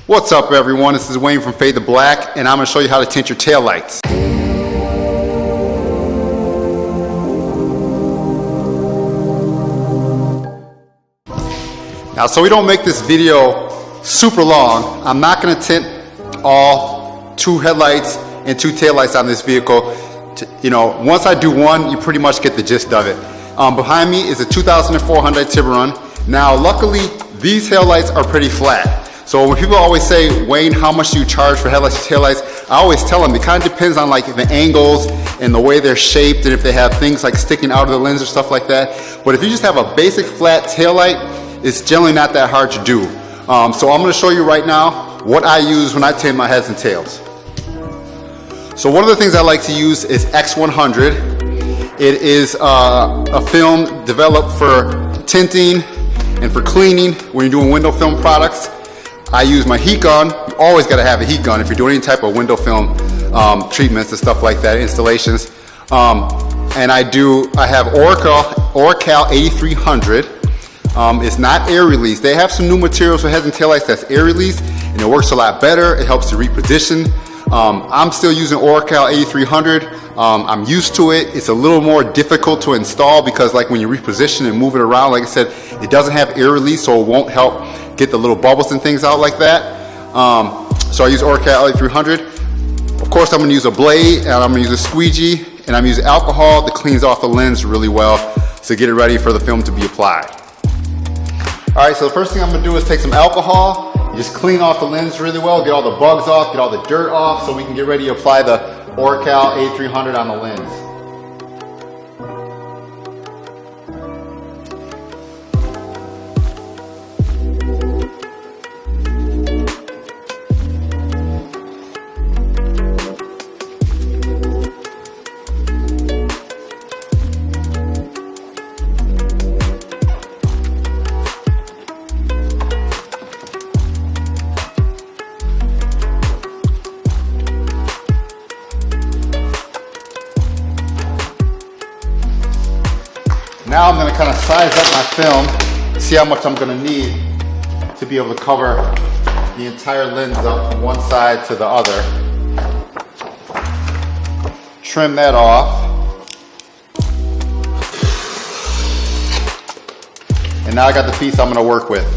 What's up everyone, this is Wayne from Fade to Black and I'm going to show you how to tint your taillights. Now so we don't make this video super long, I'm not going to tint all 2 headlights and 2 taillights on this vehicle. Once I do one, you pretty much get the gist of it. Behind me is a 2004 Hyundai Tiburon. Now luckily these taillights are pretty flat. So when people always say, Wayne, how much do you charge for headlights and taillights? I always tell them it kind of depends on like the angles and the way they're shaped and if they have things like sticking out of the lens or stuff like that. But if you just have a basic flat taillight, it's generally not that hard to do. So I'm going to show you right now what I use when I tint my heads and tails. So one of the things I like to use is X100. It is a film developed for tinting and for cleaning when you're doing window film products. I use my heat gun. You always got to have a heat gun if you're doing any type of window film treatments and stuff like that, installations. And I have Oracal 8300. It's not air release. They have some new materials for heads and taillights that's air release, and it works a lot better. It helps to reposition. I'm still using Oracal 8300. I'm used to it. It's a little more difficult to install because like when you reposition and move it around, like I said, it doesn't have air release, so it won't help get the little bubbles and things out like that. So I use Oracal 8300. Of course I'm going to use a blade and I'm going to use a squeegee and I'm using alcohol that cleans off the lens really well to get it ready for the film to be applied. Alright, so the first thing I'm going to do is take some alcohol, just clean off the lens really well, get all the bugs off, get all the dirt off so we can get ready to apply the Oracal 8300 on the lens. Now I'm going to kind of size up my film, see how much I'm going to need to be able to cover the entire lens up from one side to the other. Trim that off. And now I got the piece I'm going to work with.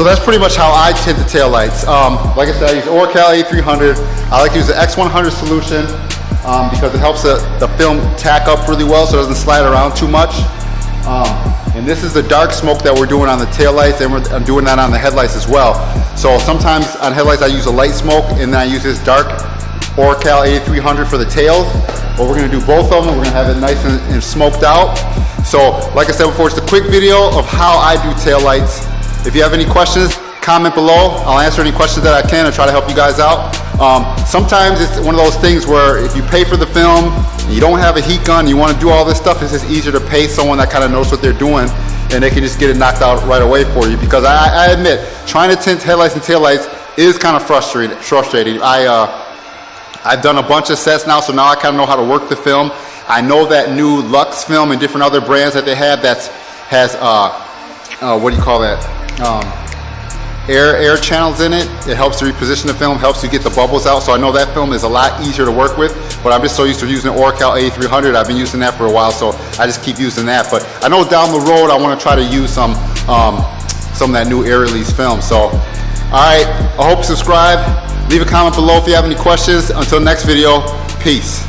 So that's pretty much how I tint the taillights. Like I said, I use Oracal A300. I like to use the X100 solution because it helps the film tack up really well so it doesn't slide around too much. And this is the dark smoke that we're doing on the taillights, and I'm doing that on the headlights as well. So sometimes on headlights I use a light smoke, and then I use this dark Oracal A300 for the tails. But we're gonna do both of them. We're gonna have it nice and smoked out. So like I said before, it's a quick video of how I do taillights. If you have any questions, comment below. I'll answer any questions that I can and try to help you guys out. Sometimes it's one of those things where if you pay for the film, and you don't have a heat gun, you want to do all this stuff, it's just easier to pay someone that kind of knows what they're doing, and they can just get it knocked out right away for you. Because I admit, trying to tint headlights and taillights is kind of frustrating. I've done a bunch of sets now, so now I kind of know how to work the film. I know that new Luxe film and different other brands that they have that has what do you call that? Air channels in it. It helps to reposition the film, helps you get the bubbles out. So I know that film is a lot easier to work with, but I'm just so used to using the Oracal A300. I've been using that for a while, so I just keep using that. But I know down the road I want to try to use some of that new air release film. So, all right, I hope you subscribe. Leave a comment below if you have any questions. Until next video, peace.